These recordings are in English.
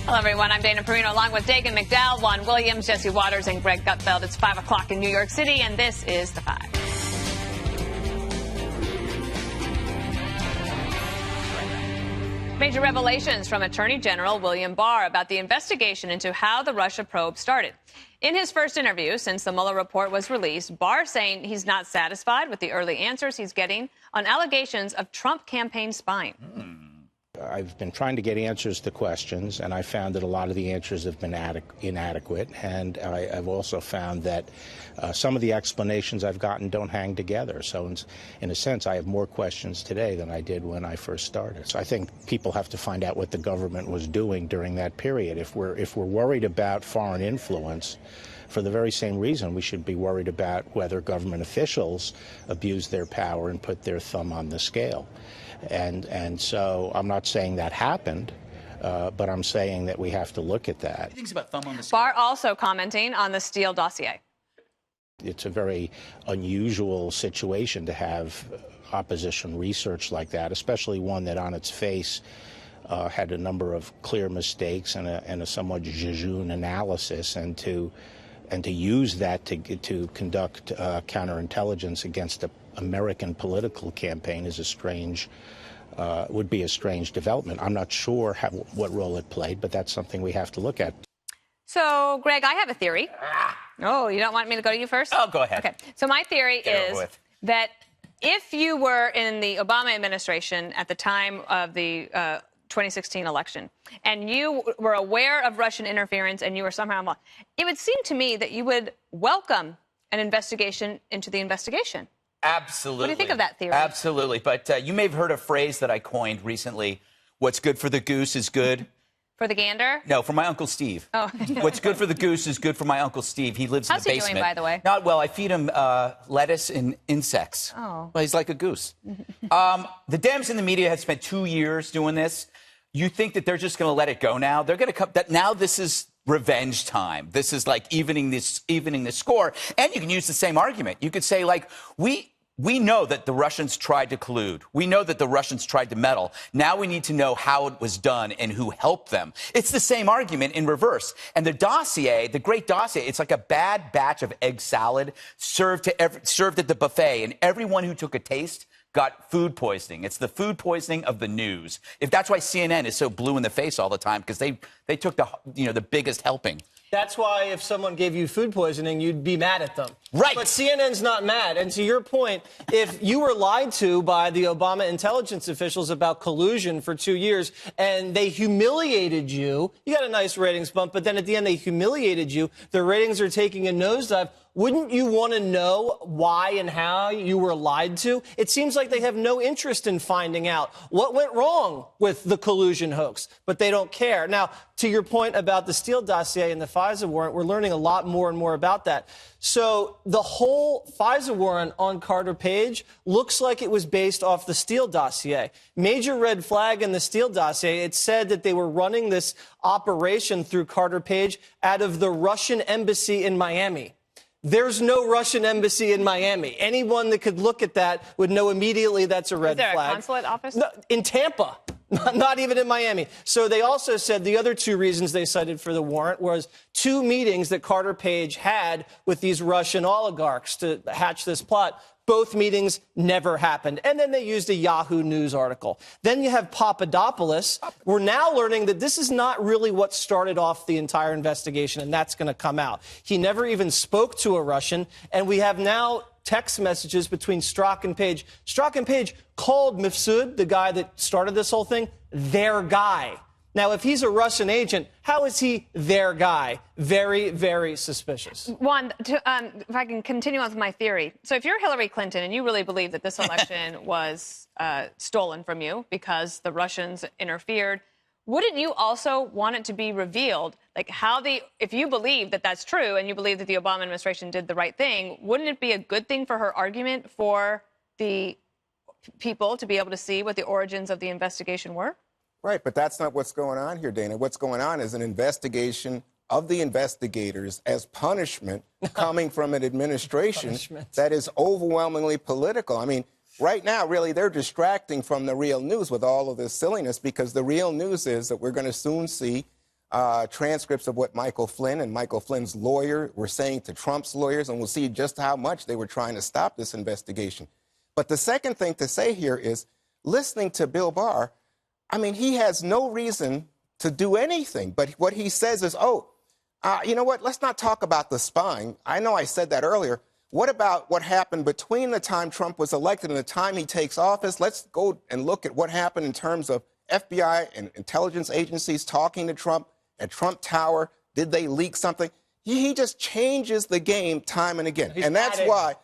Hello, everyone. I'm Dana Perino, along with Dagan McDowell, Juan Williams, Jesse Waters, and Greg Gutfeld. It's 5 o'clock in New York City, and this is The Five. Major revelations from Attorney General William Barr about the investigation into how the Russia probe started. In his first interview since the Mueller report was released, Barr saying he's not satisfied with the early answers he's getting on allegations of Trump campaign spying. I've been trying to get answers to questions, and I found that a lot of the answers have been inadequate. And I've also found that some of the explanations I've gotten don't hang together. So in a sense, I have more questions today than I did when I first started. So I think people have to find out what the government was doing during that period. If we're worried about foreign influence, for the very same reason, we should be worried about whether government officials abuse their power and put their thumb on the scale. And so I'm not saying that happened, but I'm saying that we have to look at that. Things about thumb on the scale. Barr also commenting on the Steele dossier. It's a very unusual situation to have opposition research like that, especially one that on its face had a number of clear mistakes and a somewhat jejune analysis, and to use that to conduct counterintelligence against the American political campaign is would be a strange development. I'm not sure what role it played, but that's something we have to look at. So, Greg, I have a theory. Oh, you don't want me to go to you first? Oh, go ahead. Okay. So my theory is that if you were in the Obama administration at the time of the 2016 election, and you were aware of Russian interference and you were somehow involved, it would seem to me that you would welcome an investigation into the investigation. Absolutely. What do you think of that theory? Absolutely. But you may have heard a phrase that I coined recently. What's good for the goose is good. For the gander? No, for my Uncle Steve. Oh. What's good for the goose is good for my Uncle Steve. He lives in the basement. How's he doing, by the way? Not well. I feed him lettuce and insects. Oh. Well, he's like a goose. The Dems and the media have spent 2 years doing this. You think that they're just going to let it go now? They're going to come. Now this is revenge time. This is like evening the score. And you can use the same argument. You could say, like, we know that the Russians tried to collude. We know that the Russians tried to meddle. Now we need to know how it was done and who helped them. It's the same argument in reverse. And the dossier, the great dossier, it's like a bad batch of egg salad served at the buffet, and everyone who took a taste got food poisoning. It's the food poisoning of the news. If that's why CNN is so blue in the face all the time, because they took the biggest helping. That's why if someone gave you food poisoning, you'd be mad at them. Right. But CNN's not mad. And to your point, if you were lied to by the Obama intelligence officials about collusion for 2 years and they humiliated you, you got a nice ratings bump, but then at the end they humiliated you, the ratings are taking a nosedive. Wouldn't you want to know why and how you were lied to? It seems like they have no interest in finding out what went wrong with the collusion hoax, but they don't care. Now, to your point about the Steele dossier and the FISA warrant, we're learning a lot more and more about that. So the whole FISA warrant on Carter Page looks like it was based off the Steele dossier. Major red flag in the Steele dossier, it said that they were running this operation through Carter Page out of the Russian embassy in Miami. There's no Russian embassy in Miami. Anyone that could look at that would know immediately that's a red flag. Is there a consulate office? No, in Tampa. Not even in Miami. So they also said the other two reasons they cited for the warrant was 2 meetings that Carter Page had with these Russian oligarchs to hatch this plot. Both meetings never happened. And then they used a Yahoo News article. Then you have Papadopoulos. We're now learning that this is not really what started off the entire investigation, and that's going to come out. He never even spoke to a Russian, and we have now text messages between Strzok and Page. Strzok and Page called Mifsud, the guy that started this whole thing, their guy. Now, if he's a Russian agent, how is he their guy? Very, very suspicious. Juan, if I can continue on with my theory. So if you're Hillary Clinton and you really believe that this election was stolen from you because the Russians interfered, wouldn't you also want it to be revealed, like if you believe that that's true and you believe that the Obama administration did the right thing, wouldn't it be a good thing for her argument for the people to be able to see what the origins of the investigation were? Right, but that's not what's going on here, Dana. What's going on is an investigation of the investigators as punishment coming from an administration that is overwhelmingly political. I mean, right now, really, they're distracting from the real news with all of this silliness, because the real news is that we're going to soon see transcripts of what Michael Flynn and Michael Flynn's lawyer were saying to Trump's lawyers, and we'll see just how much they were trying to stop this investigation. But the second thing to say here is, listening to Bill Barr, I mean, he has no reason to do anything. But what he says is, you know what? Let's not talk about the spying. I know I said that earlier. What about what happened between the time Trump was elected and the time he takes office? Let's go and look at what happened in terms of FBI and intelligence agencies talking to Trump at Trump Tower. Did they leak something? He just changes the game time and again. And that's why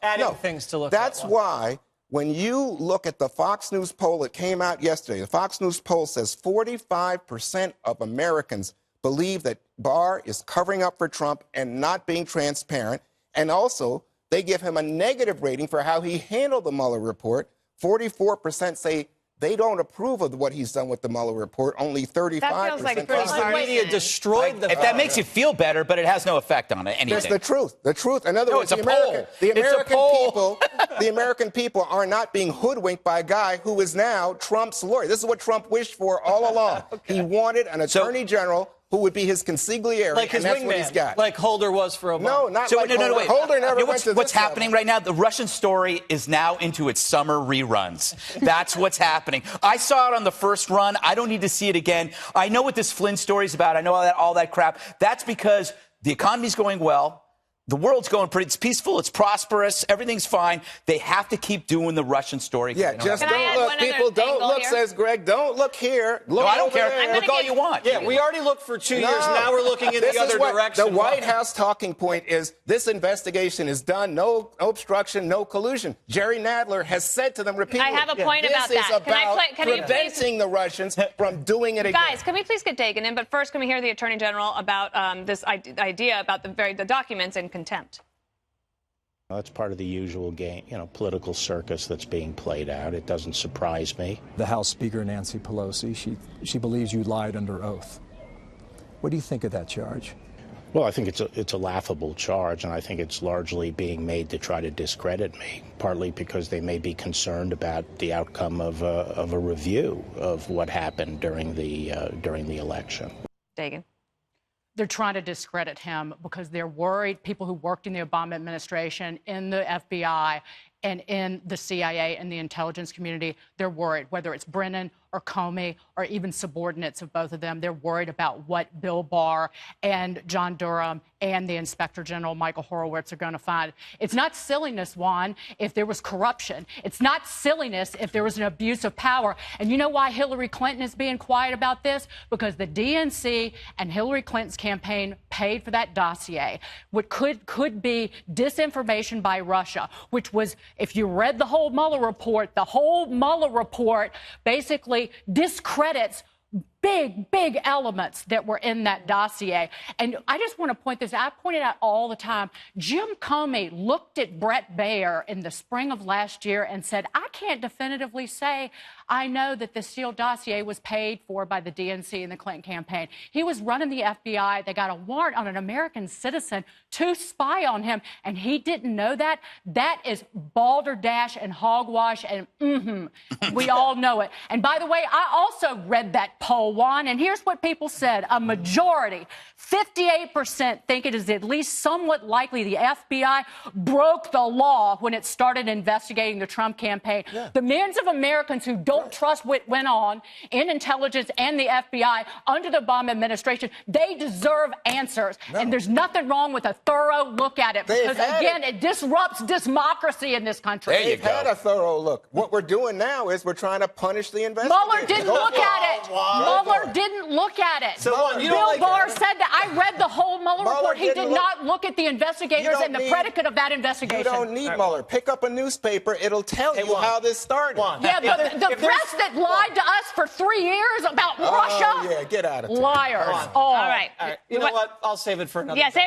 things to look that's at. why when you look at the Fox News poll that came out yesterday, the Fox News poll says 45% of Americans believe that Barr is covering up for Trump and not being transparent. And also, they give him a negative rating for how he handled the Mueller report. 44% say they don't approve of what he's done with the Mueller report. Only 35%. That feels like pretty The media destroyed the If that makes you feel better, but it has no effect on anything. That's the truth. The truth. In other words, it's a poll. the American people are not being hoodwinked by a guy who is now Trump's lawyer. This is what Trump wished for all along. He wanted an attorney general who would be his consigliere, like his and that's wingman, what he's got. like Holder was for Obama. No, not So, like no, Holder. wait. Holder never You know went to what's this happening level. right now? The Russian story is now into its summer reruns. That's what's happening. I saw it on the first run. I don't need to see it again. I know what this Flynn story is about. I know all that crap. That's because the economy's going well. The world's going pretty. It's peaceful. It's prosperous. Everything's fine. They have to keep doing the Russian story. Yeah, just Can I add don't look. one People other don't angle look, here? says Greg. Don't look here. Look No, I don't over care. there. Look all you want. Yeah, we already looked for 2 years. No. Now we're looking in This the other is what direction. The White House talking point is this investigation is done. No obstruction, no collusion. Jerry Nadler has said to them repeatedly. I have a point about this that. is about Can you please- preventing the Russians from doing it again. Guys, can we please get Dagan in? But first, can we hear the Attorney General about this idea about the documents in contempt? That's part of the usual game, political circus that's being played out. It doesn't surprise me. The House Speaker, Nancy Pelosi, she believes you lied under oath. What do you think of that charge? Well, I think it's a laughable charge, and I think it's largely being made to try to discredit me, partly because they may be concerned about the outcome of a review of what happened during the election. Dagan. They're trying to discredit him because they're worried. People who worked in the Obama administration, in the FBI, and in the CIA and the intelligence community, they're worried, whether it's Brennan or Comey or even subordinates of both of them. They're worried about what Bill Barr and John Durham and the Inspector General Michael Horowitz are going to find. It's not silliness, Juan, if there was corruption. It's not silliness if there was an abuse of power. And you know why Hillary Clinton is being quiet about this? Because the DNC and Hillary Clinton's campaign paid for that dossier, what could be disinformation by Russia, which was, if you read the whole Mueller report basically discredits big elements that were in that dossier. And I just want to point this out. I point it out all the time. Jim Comey looked at Brett Baer in the spring of last year and said, I can't definitively say I know that the sealed dossier was paid for by the DNC and the Clinton campaign. He was running the FBI. They got a warrant on an American citizen to spy on him, and he didn't know that. That is balderdash and hogwash, and we all know it. And by the way, I also read that poll, Juan, and here's what people said. A majority, 58%, think it is at least somewhat likely the FBI broke the law when it started investigating the Trump campaign. Yeah. The millions of Americans who don't trust what went on in intelligence and the FBI under the Obama administration, they deserve answers. No. And there's nothing wrong with a thorough look at it because, again, it disrupts democracy in this country. They've had a thorough look. What we're doing now is we're trying to punish the investigators. Mueller didn't look at it. Mueller didn't look at it. So Bill Barr said that. I read the whole Mueller report. He did not look at the investigators and the predicate of that investigation. You don't need Mueller. Pick up a newspaper. It'll tell you how this started. Yeah, the press that lied to us for 3 years about Russia. Yeah, get out of town. Liars. All right. You know what? I'll save it for another day.